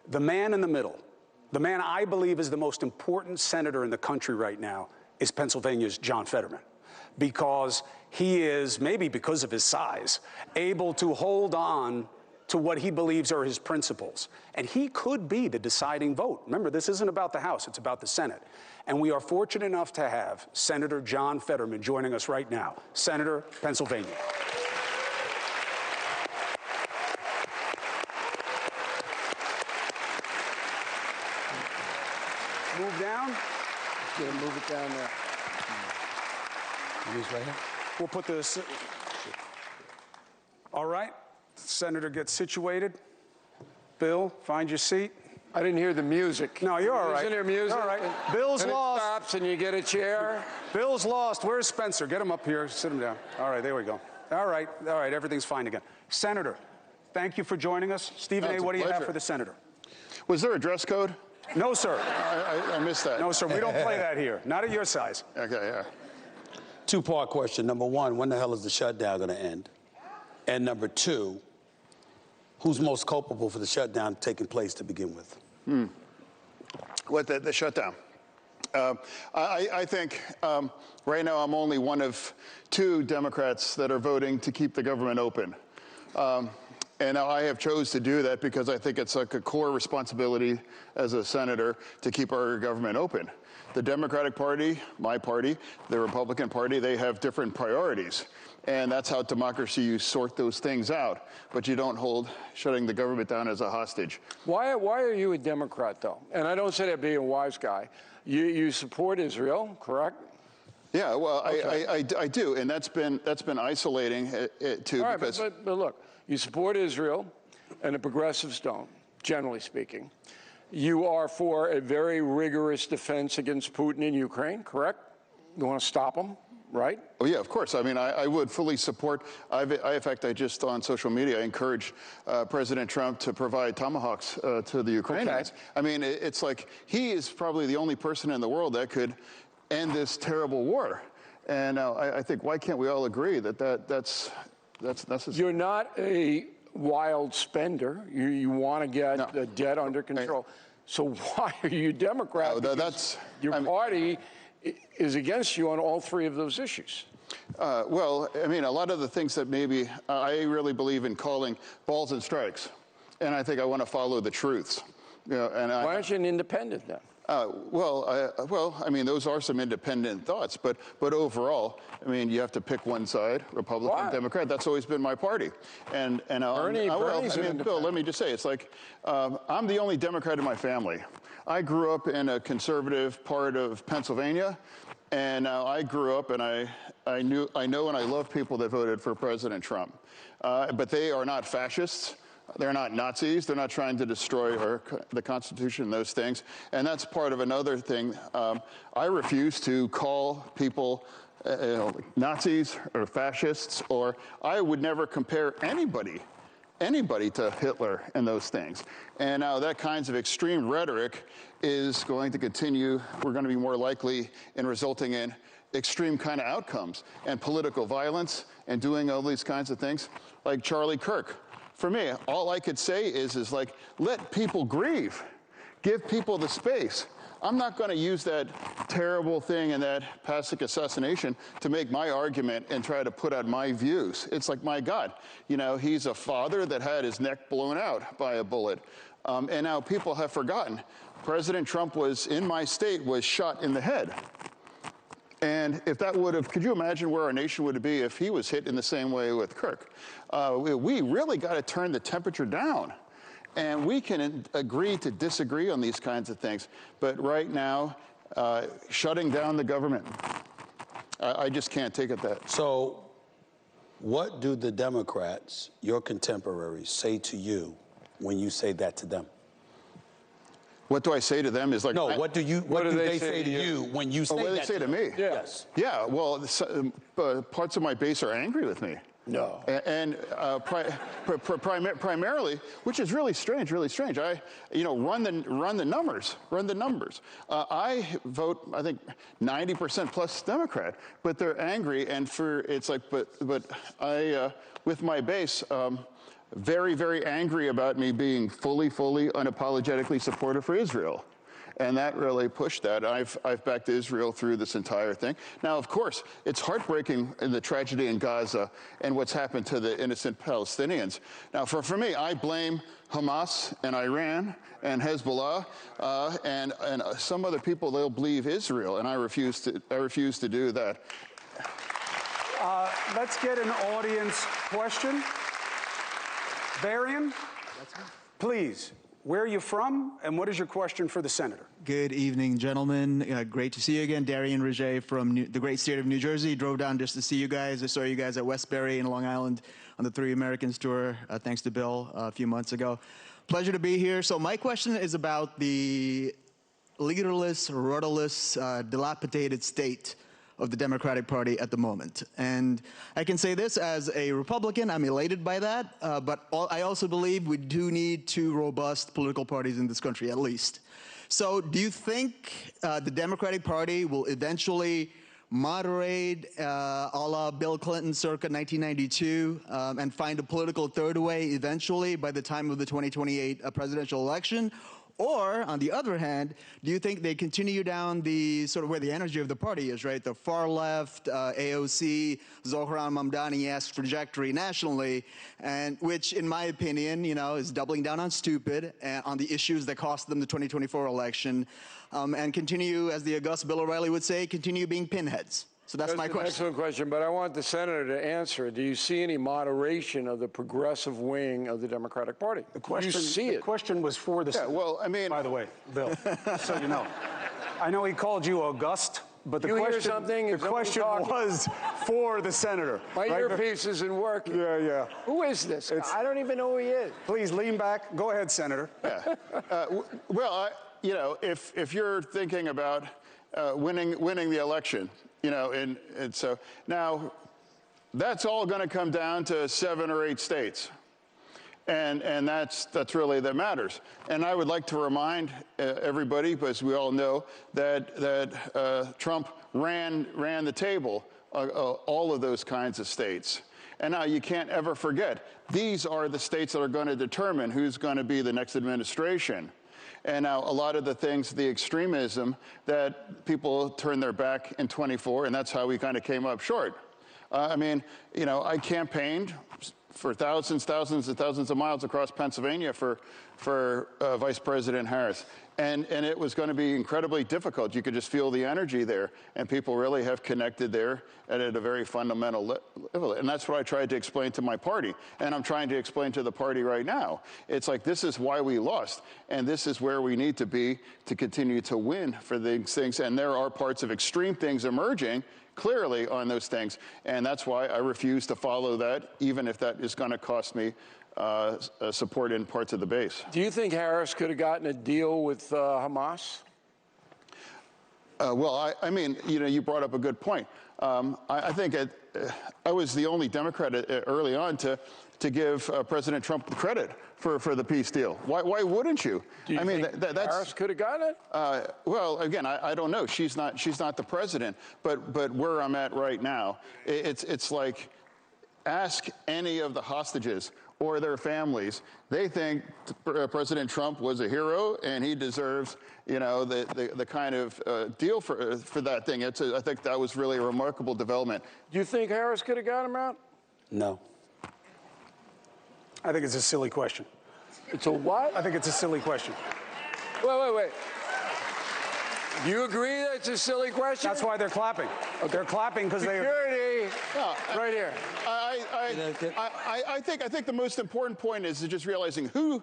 The man in the middle, the man I believe is the most important senator in the country right now, is Pennsylvania's John Fetterman, because he is, maybe because of his size, able to hold on to what he believes are his principles. And he could be the deciding vote. Remember, this isn't about the House, it's about the Senate. And we are fortunate enough to have Senator John Fetterman joining us right now. Senator, Pennsylvania. Move down. Gonna move it down there. Right here. We'll put this. All right. Senator gets situated. Bill, find your seat. I didn't hear the music. No, you're all right. Isn't there music? All right. Bill's and lost. It stops and you get a chair. Bill's lost. Where's Spencer? Get him up here. Sit him down. All right, there we go. All right. Everything's fine again. Senator, thank you for joining us. Stephen A., what do you have for the senator? Was there a dress code? No, sir. I missed that. No, sir. We don't play that here. Not at your size. Okay, yeah. Two-part question. Number one, when the hell is the shutdown going to end? And number two, who's most culpable for the shutdown taking place to begin with? What, the shutdown? I think right now I'm only one of two Democrats that are voting to keep the government open. And now I have chose to do that because I think it's like a core responsibility as a senator to keep our government open. The Democratic Party, my party, the Republican Party, they have different priorities. And that's how democracy, you sort those things out. But you don't hold shutting the government down as a hostage. Why are you a Democrat, though? And I don't say that being a wise guy. You support Israel, correct? Yeah, well, Okay. I do, and that's been isolating too. All right, because but look, you support Israel, and the progressives don't, generally speaking. You are for a very rigorous defense against Putin in Ukraine, correct? You want to stop him, right? Oh, yeah, of course. I mean, I would fully support. In fact, I just on social media, I encouraged President Trump to provide tomahawks to the Ukrainians. Okay. I mean, it's like he is probably the only person in the world that could end this terrible war. And I think, why can't we all agree that that's necessary? You're not a wild spender. You want to get the debt under control. So why are you Democrat? Your party is against you on all three of those issues. Well, I mean, a lot of the things that maybe I really believe in calling balls and strikes, and I think I want to follow the truths. You know, and why aren't you an independent then? Well, I mean, those are some independent thoughts, but overall, I mean, you have to pick one side, Republican, Democrat. That's always been my party. And Bill, let me just say, it's like I'm the only Democrat in my family. I grew up in a conservative part of Pennsylvania, and I grew up and I know and I love people that voted for President Trump, but they are not fascists. They're not Nazis. They're not trying to destroy the Constitution and those things. And that's part of another thing. I refuse to call people Nazis or fascists, or I would never compare anybody to Hitler and those things. And now that kinds of extreme rhetoric is going to continue. We're going to be more likely in resulting in extreme kind of outcomes and political violence and doing all these kinds of things like Charlie Kirk. For me, all I could say is like, let people grieve. Give people the space. I'm not going to use that terrible thing and that Pasek assassination to make my argument and try to put out my views. It's like, my God, you know, he's a father that had his neck blown out by a bullet. And now people have forgotten. President Trump was, in my state, was shot in the head. And if that would have, could you imagine where our nation would be if he was hit in the same way with Kirk? We really got to turn the temperature down. And we can agree to disagree on these kinds of things. But right now, shutting down the government, I just can't take it that. So what do the Democrats, your contemporaries, say to you when you say that to them? What do I say to them is like... No, what do they say to you when you say that? What do they say to me? Yes. Yeah, well, parts of my base are angry with me. No. And primarily, which is really strange. I, run the numbers. I vote, I think, 90% plus Democrat, but they're angry, and it's like, but I, with my base, very, very angry about me being fully, unapologetically supportive for Israel. And that really pushed that. I've backed Israel through this entire thing. Now, of course, it's heartbreaking in the tragedy in Gaza and what's happened to the innocent Palestinians. Now, for me, I blame Hamas and Iran and Hezbollah and some other people. They'll believe Israel, and I refuse to do that. Let's get an audience question. Varian, please. Where are you from, and what is your question for the senator? Good evening, gentlemen. Great to see you again. Darian Roget from the great state of New Jersey. Drove down just to see you guys. I saw you guys at Westbury in Long Island on the Three Americans tour, thanks to Bill, a few months ago. Pleasure to be here. So my question is about the leaderless, rudderless, dilapidated state of the Democratic Party at the moment. And I can say this as a Republican, I'm elated by that, but I also believe we do need two robust political parties in this country, at least. So do you think the Democratic Party will eventually moderate a la Bill Clinton circa 1992 and find a political third way eventually by the time of the 2028 presidential election? Or, on the other hand, do you think they continue down the sort of where the energy of the party is, right? The far left, AOC, Zohran Mamdani-esque trajectory nationally, and which, in my opinion, you know, is doubling down on stupid and on the issues that cost them the 2024 election, and continue, as the august Bill O'Reilly would say, continue being pinheads. So that's my question. Excellent question, but I want the senator to answer. Do you see any moderation of the progressive wing of the Democratic Party? The question, you see the question was for the senator. Well, I mean, by the way, Bill, so you know, I know he called you august, but the question was for the senator. My earpiece isn't working. Yeah. Who is this? I don't even know who he is. Please lean back. Go ahead, Senator. Yeah. Well, you know, if you're thinking about winning the election, you know, and so now that's all going to come down to 7 or 8 states. And that's really that matters. And I would like to remind everybody, because we all know that Trump ran the table, all of those kinds of states. And now you can't ever forget, these are the states that are going to determine who's going to be the next administration. And now a lot of the things, the extremism that people turned their back in 24, and that's how we kind of came up short. I mean, you know, I campaigned for thousands of miles across Pennsylvania for Vice President Harris. And it was going to be incredibly difficult. You could just feel the energy there. And people really have connected there at a very fundamental level. And that's what I tried to explain to my party. And I'm trying to explain to the party right now. It's like, this is why we lost. And this is where we need to be to continue to win for these things. And there are parts of extreme things emerging clearly on those things. And that's why I refuse to follow that, even if that is going to cost me support in parts of the base. Do you think Harris could have gotten a deal with Hamas? Well, I mean, you know, you brought up a good point. I think I was the only Democrat early on to give President Trump credit for the peace deal. Why wouldn't you? Do you think Harris could have gotten it? Well, again, I don't know. She's not the president. But where I'm at right now, it's like, ask any of the hostages or their families. They think President Trump was a hero and he deserves, you know, the kind of deal for that thing. I think that was really a remarkable development. Do you think Harris could have got him out? No. I think it's a silly question. It's a what? I think it's a silly question. Wait. You agree that it's a silly question? That's why they're clapping. Okay. They're clapping because they... Security, right here. I think the most important point is just realizing who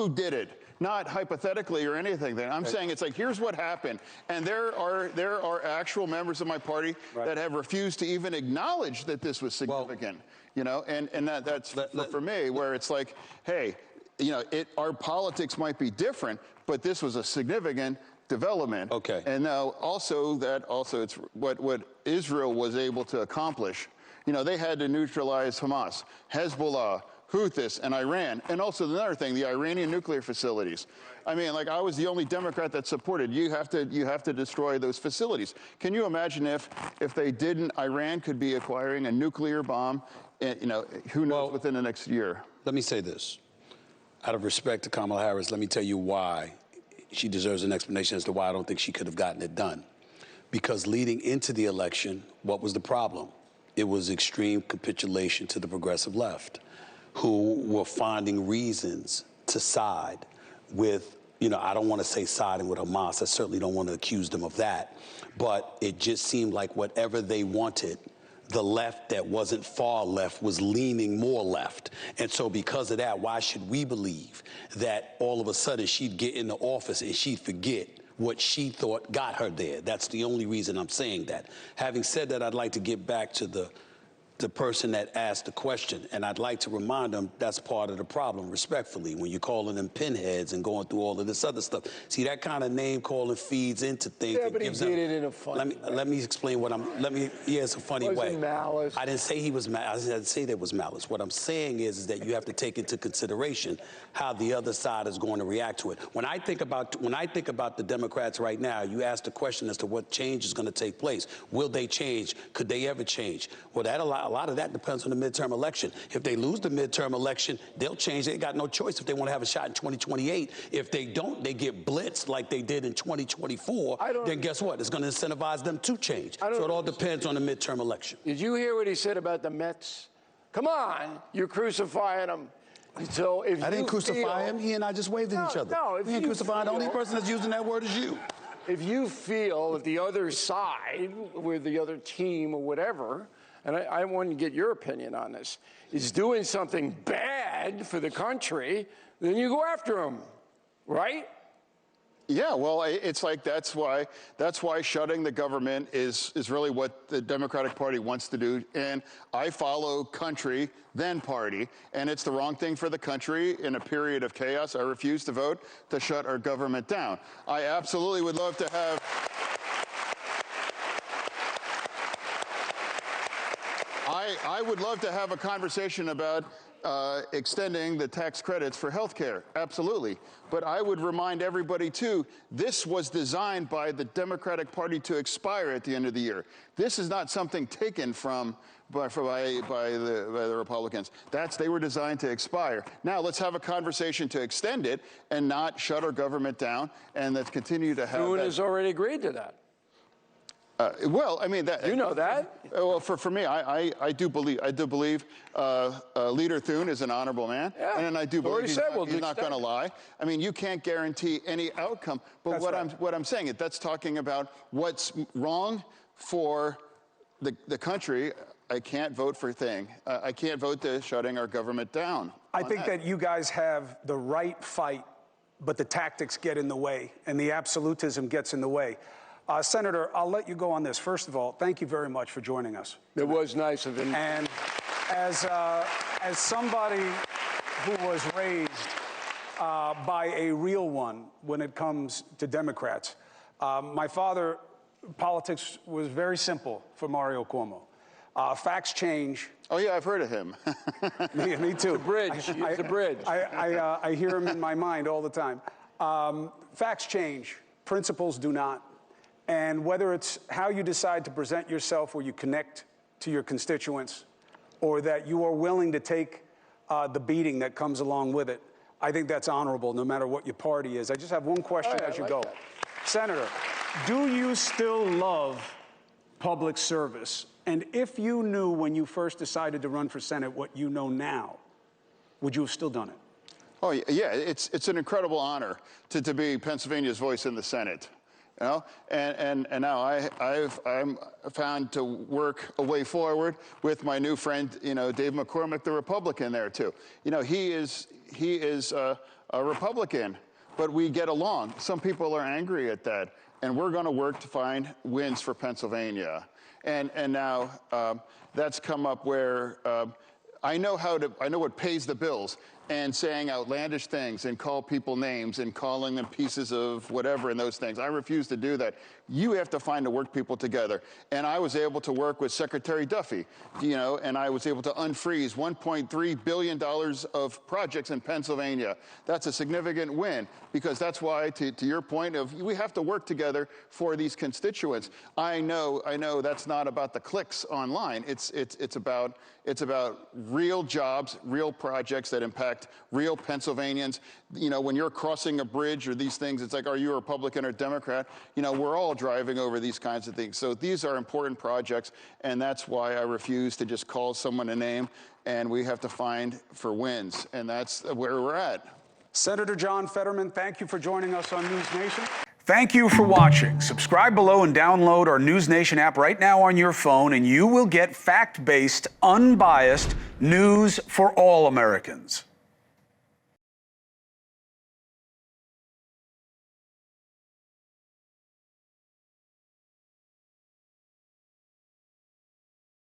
did it, not hypothetically or anything. I'm saying it's like, here's what happened. And there are actual members of my party that have refused to even acknowledge that this was significant. Well, you know, and that's for me, where it's like, hey, you know, our politics might be different, but this was a significant development. Okay. And now also it's what Israel was able to accomplish. You know, they had to neutralize Hamas, Hezbollah, Houthis, and Iran. And also another thing, the Iranian nuclear facilities. I mean, like, I was the only Democrat that supported, you have to destroy those facilities. Can you imagine if they didn't, Iran could be acquiring a nuclear bomb, you know, who knows, within the next year? Let me say this. Out of respect to Kamala Harris, let me tell you why she deserves an explanation as to why I don't think she could have gotten it done. Because leading into the election, what was the problem? It was extreme capitulation to the progressive left, who were finding reasons to side with, I don't want to say siding with Hamas. I certainly don't want to accuse them of that. But it just seemed like whatever they wanted, the left that wasn't far left was leaning more left. And so because of that, why should we believe that all of a sudden she'd get into office and she'd forget what she thought got her there? That's the only reason I'm saying that. Having said that, I'd like to get back to the person that asked the question, and I'd like to remind them that's part of the problem, respectfully, when you're calling them pinheads and going through all of this other stuff. See, that kind of name calling feeds into things. Yeah, but he did it in a funny way. Let me explain what yeah, it's a funny way. It wasn't malice. I didn't say he was malice. I didn't say there was malice. What I'm saying is that you have to take into consideration how the other side is going to react to it. When I think about the Democrats right now, you ask the question as to what change is going to take place. Will they change? Could they ever change? Well, a lot of that depends on the midterm election. If they lose the midterm election, they'll change. They got no choice if they want to have a shot in 2028. If they don't, they get blitzed like they did in 2024. Then guess what? It's going to incentivize them to change. So it all depends on the midterm election. Did you hear what he said about the Mets? Come on, you're crucifying them. So if I didn't crucify him. He and I just waved at each other. No, he didn't crucify. The only person that's using that word is you. If you feel that the other side, with the other team or whatever, and I want to get your opinion on this, is doing something bad for the country, then you go after them, right? Yeah, well, it's like that's why shutting the government is really what the Democratic Party wants to do. And I follow country, then party, and it's the wrong thing for the country in a period of chaos. I refuse to vote to shut our government down. I absolutely would love to have. I would love to have a conversation about extending the tax credits for health care. Absolutely. But I would remind everybody, too, this was designed by the Democratic Party to expire at the end of the year. This is not something taken by the Republicans. They were designed to expire. Now, let's have a conversation to extend it and not shut our government down, and let's continue to have Thune has already agreed to that. Well, I mean, you know that. Well, for me, I do believe Leader Thune is an honorable man, yeah. And I do believe he's not going to lie. I mean, you can't guarantee any outcome, but what I'm saying is that's talking about what's wrong for the country. I can't vote for I can't vote to shutting our government down. I think that you guys have the right fight, but the tactics get in the way, and the absolutism gets in the way. Senator, I'll let you go on this. First of all, thank you very much for joining us. It was nice of him. And as somebody who was raised by a real one when it comes to Democrats, my father, politics was very simple for Mario Cuomo. Facts change. Oh, yeah, I've heard of him. Me too. The bridge. The bridge. I hear him in my mind all the time. Facts change. Principles do not. And whether it's how you decide to present yourself, where you connect to your constituents, or that you are willing to take the beating that comes along with it, I think that's honorable, no matter what your party is. I just have one question as you go. Senator, do you still love public service? And if you knew when you first decided to run for Senate what you know now, would you have still done it? Oh, yeah, it's an incredible honor to be Pennsylvania's voice in the Senate. You know, and now I'm found to work a way forward with my new friend, Dave McCormick, the Republican there too. He is a Republican, but we get along. Some people are angry at that, and we're going to work to find wins for Pennsylvania. And now that's come up where I know what pays the bills. and saying outlandish things and call people names and calling them pieces of whatever and those things. I refuse to do that. You have to find to work people together. And I was able to work with Secretary Duffy, and I was able to unfreeze $1.3 billion of projects in Pennsylvania. That's a significant win, because that's why, to your point of, we have to work together for these constituents. I know that's not about the clicks online. It's about real jobs, real projects that impact real Pennsylvanians. When you're crossing a bridge or these things, it's like, are you a Republican or Democrat? We're all driving over these kinds of things. So these are important projects, and that's why I refuse to just call someone a name, and we have to find for wins, and that's where we're at. Senator John Fetterman, thank you for joining us on News Nation. Thank you for watching. Subscribe below and download our News Nation app right now on your phone, and you will get fact-based, unbiased news for all Americans.